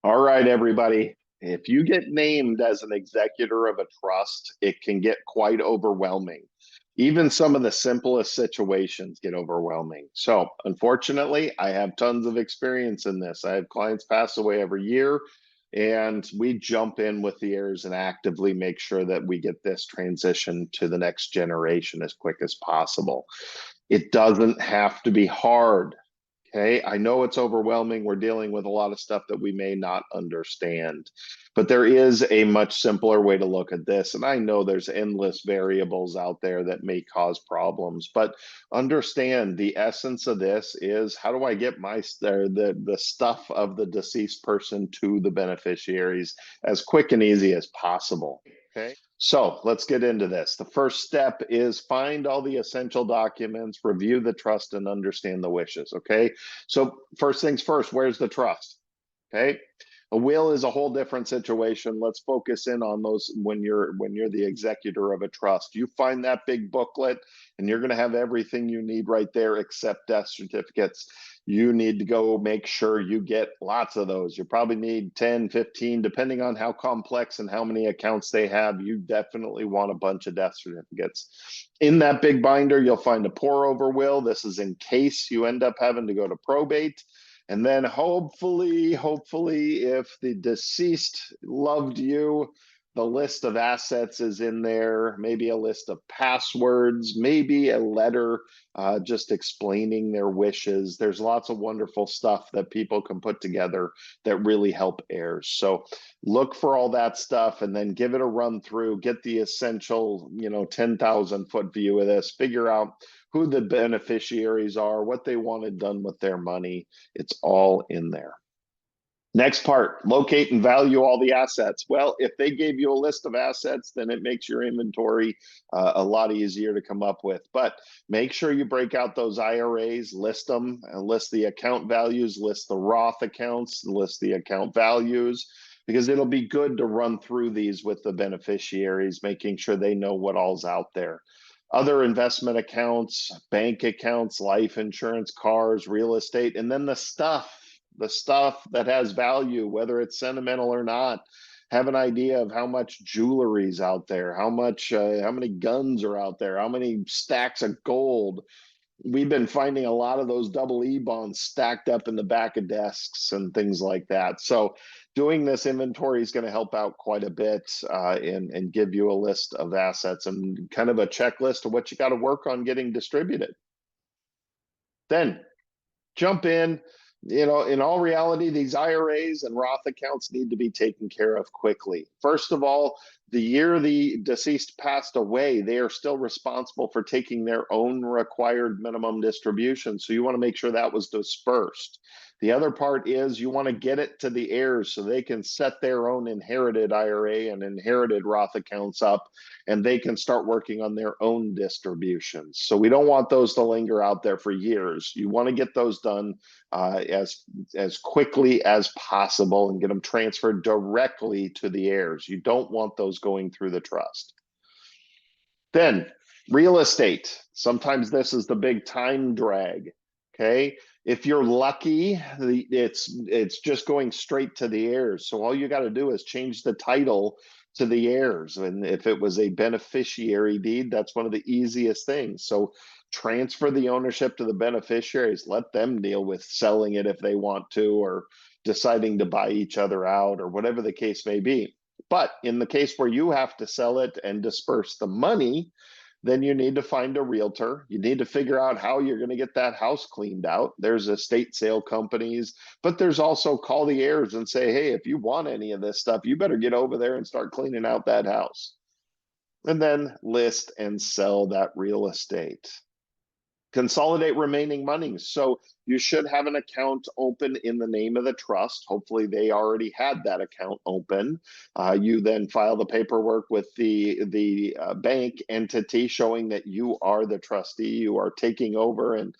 All right, everybody. If you get named as an executor of a trust, it can get quite overwhelming. Even some of the simplest situations get overwhelming. So, unfortunately, I have tons of experience in this. I have clients pass away every year, and we jump in with the heirs and actively make sure that we get this transition to the next generation as quick as possible. It doesn't have to be hard. Okay, I know it's overwhelming. We're dealing with a lot of stuff that we may not understand, but there is a much simpler way to look at this. And I know there's endless variables out there that may cause problems, but understand the essence of this is how do I get the stuff of the deceased person to the beneficiaries as quick and easy as possible. Okay. So let's get into this. The first step is find all the essential documents, review the trust, and understand the wishes. Okay. So first things first, where's the trust? Okay. A will is a whole different situation. Let's focus in on those when you're the executor of a trust. You find that big booklet and you're going to have everything you need right there except death certificates. You need to go make sure you get lots of those. You probably need 10, 15, depending on how complex and how many accounts they have. You definitely want a bunch of death certificates. In that big binder, you'll find a pour over will. This is in case you end up having to go to probate. And then hopefully, if the deceased loved you, the list of assets is in there, maybe a list of passwords, maybe a letter just explaining their wishes. There's lots of wonderful stuff that people can put together that really help heirs. So look for all that stuff and then give it a run through, get the essential, 10,000 foot view of this, figure out who the beneficiaries are, what they wanted done with their money. It's all in there. Next part, locate and value all the assets. Well, if they gave you a list of assets, then it makes your inventory a lot easier to come up with. But make sure you break out those IRAs, list them, list the account values, list the Roth accounts, list the account values, because it'll be good to run through these with the beneficiaries, making sure they know what all's out there. Other investment accounts, bank accounts, life insurance, cars, real estate, and then the stuff that has value, whether it's sentimental or not. Have an idea of how much jewelry's out there, how many guns are out there, how many stacks of gold. We've been finding a lot of those double E bonds stacked up in the back of desks and things like that. So doing this inventory is going to help out quite a bit and give you a list of assets and kind of a checklist of what you got to work on getting distributed. Then jump in. In all reality, these IRAs and Roth accounts need to be taken care of quickly. First of all, the year the deceased passed away, they are still responsible for taking their own required minimum distribution. So you want to make sure that was dispersed. The other part is you want to get it to the heirs so they can set their own inherited IRA and inherited Roth accounts up, and they can start working on their own distributions. So we don't want those to linger out there for years. You want to get those done as quickly as possible and get them transferred directly to the heirs. You don't want those going through the trust. Then real estate. Sometimes this is the big time drag. Okay. If you're lucky, it's just going straight to the heirs. So all you got to do is change the title to the heirs. And if it was a beneficiary deed, that's one of the easiest things. So transfer the ownership to the beneficiaries. Let them deal with selling it if they want to, or deciding to buy each other out, or whatever the case may be. But in the case where you have to sell it and disperse the money, then you need to find a realtor. You need to figure out how you're going to get that house cleaned out. There's estate sale companies, but there's also call the heirs and say, hey, if you want any of this stuff, you better get over there and start cleaning out that house. And then list and sell that real estate. Consolidate remaining monies. So you should have an account open in the name of the trust. Hopefully they already had that account open. You then file the paperwork with the bank entity showing that you are the trustee. You are taking over and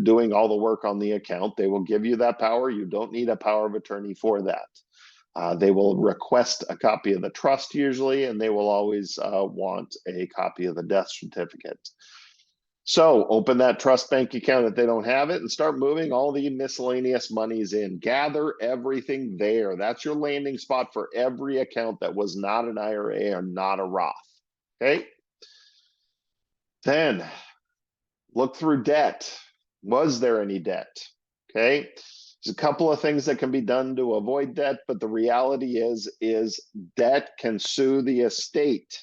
doing all the work on the account. They will give you that power. You don't need a power of attorney for that. They will request a copy of the trust usually, and they will always want a copy of the death certificate. So open that trust bank account if they don't have it and start moving all the miscellaneous monies in. Gather everything there. That's your landing spot for every account that was not an IRA or not a Roth. Okay. Then look through debt. Was there any debt? Okay. There's a couple of things that can be done to avoid debt, but the reality is debt can sue the estate.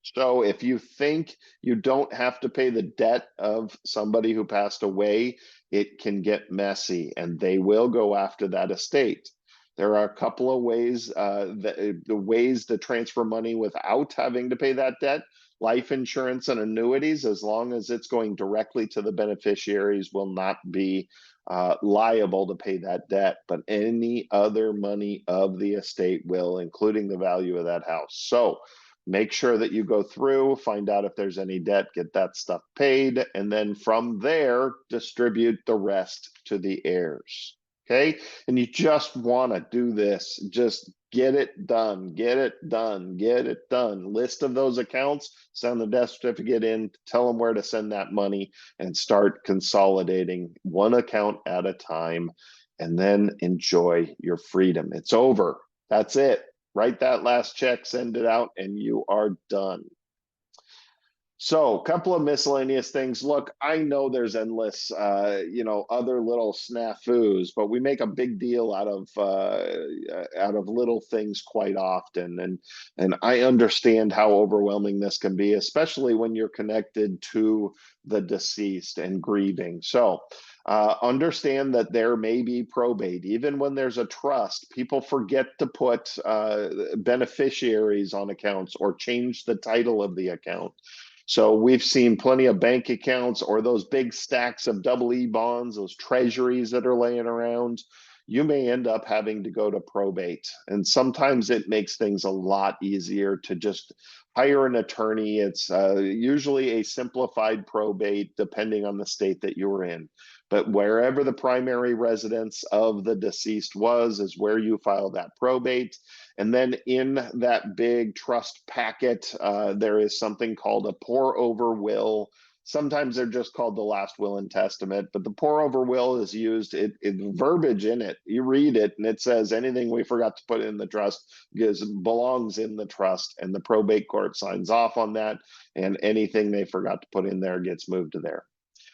So if you think you don't have to pay the debt of somebody who passed away, it can get messy and they will go after that estate. There are a couple of ways, the ways to transfer money without having to pay that debt. Life insurance and annuities, as long as it's going directly to the beneficiaries, will not be liable to pay that debt. But any other money of the estate will, including the value of that house. So make sure that you go through, find out if there's any debt, get that stuff paid, and then from there, distribute the rest to the heirs. Okay. And you just want to do this. Just get it done, get it done, get it done. List of those accounts, send the death certificate in, tell them where to send that money, and start consolidating one account at a time, and then enjoy your freedom. It's over. That's it. Write that last check, send it out, and you are done. So a couple of miscellaneous things. Look, I know there's endless, other little snafus, but we make a big deal out of little things quite often. And I understand how overwhelming this can be, especially when you're connected to the deceased and grieving. So understand that there may be probate. Even when there's a trust, people forget to put beneficiaries on accounts or change the title of the account. So we've seen plenty of bank accounts or those big stacks of double E bonds, those treasuries that are laying around. You may end up having to go to probate. And sometimes it makes things a lot easier to just hire an attorney. It's usually a simplified probate, depending on the state that you're in. But wherever the primary residence of the deceased was is where you file that probate. And then in that big trust packet, there is something called a pour over will. Sometimes they're just called the last will and testament, but the pour over will is used, it verbiage in it. You read it and it says anything we forgot to put in the trust belongs in the trust, and the probate court signs off on that, and anything they forgot to put in there gets moved to there.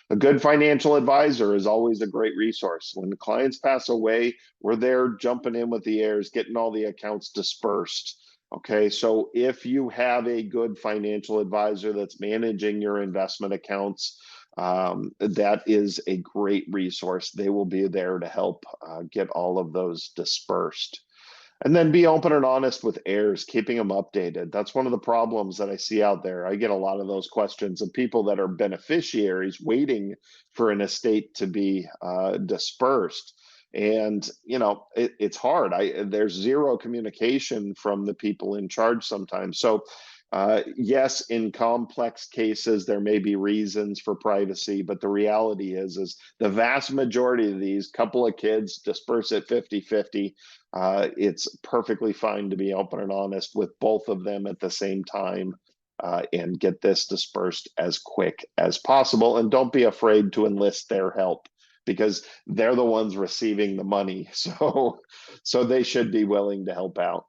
A good financial advisor is always a great resource. When the clients pass away, we're there jumping in with the heirs, getting all the accounts dispersed. Okay, so if you have a good financial advisor that's managing your investment accounts, that is a great resource. They will be there to help get all of those dispersed. And then be open and honest with heirs, keeping them updated. That's one of the problems that I see out there. I get a lot of those questions of people that are beneficiaries waiting for an estate to be dispersed. And, it's hard. There's zero communication from the people in charge sometimes. So yes, in complex cases, there may be reasons for privacy, but the reality is the vast majority of these couple of kids disperse at 50-50. It's perfectly fine to be open and honest with both of them at the same time, and get this dispersed as quick as possible. And don't be afraid to enlist their help, because they're the ones receiving the money. So they should be willing to help out.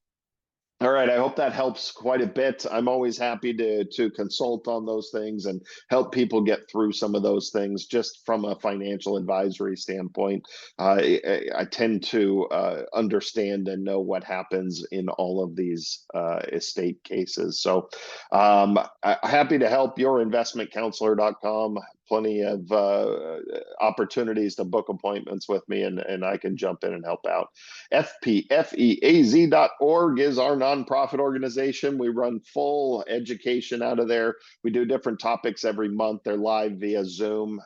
All right, I hope that helps quite a bit. I'm always happy to consult on those things and help people get through some of those things just from a financial advisory standpoint. I tend to understand and know what happens in all of these estate cases. So happy to help. Yourinvestmentcounselor.com. Plenty of opportunities to book appointments with me, and I can jump in and help out. FPFEAZ.org is our nonprofit organization. We run full education out of there. We do different topics every month. They're live via Zoom.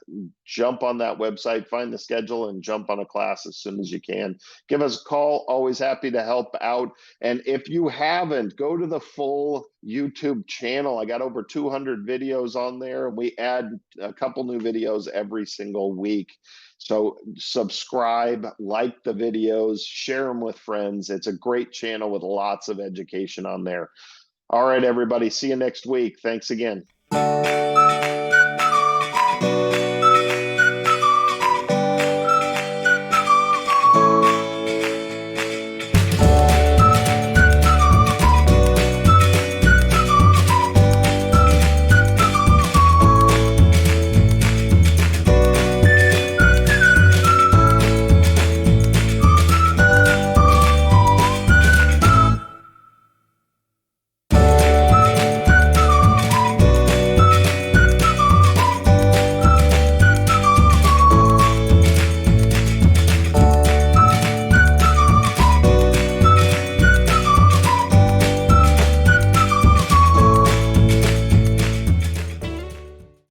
Jump on that website, find the schedule, and jump on a class as soon as you can. Give us a call. Always happy to help out. And if you haven't, go to the full YouTube channel. I got over 200 videos on there. We add a couple new videos every single week. So subscribe, like the videos, share them with friends. It's a great channel with lots of education on there. All right, everybody. See you next week. Thanks again.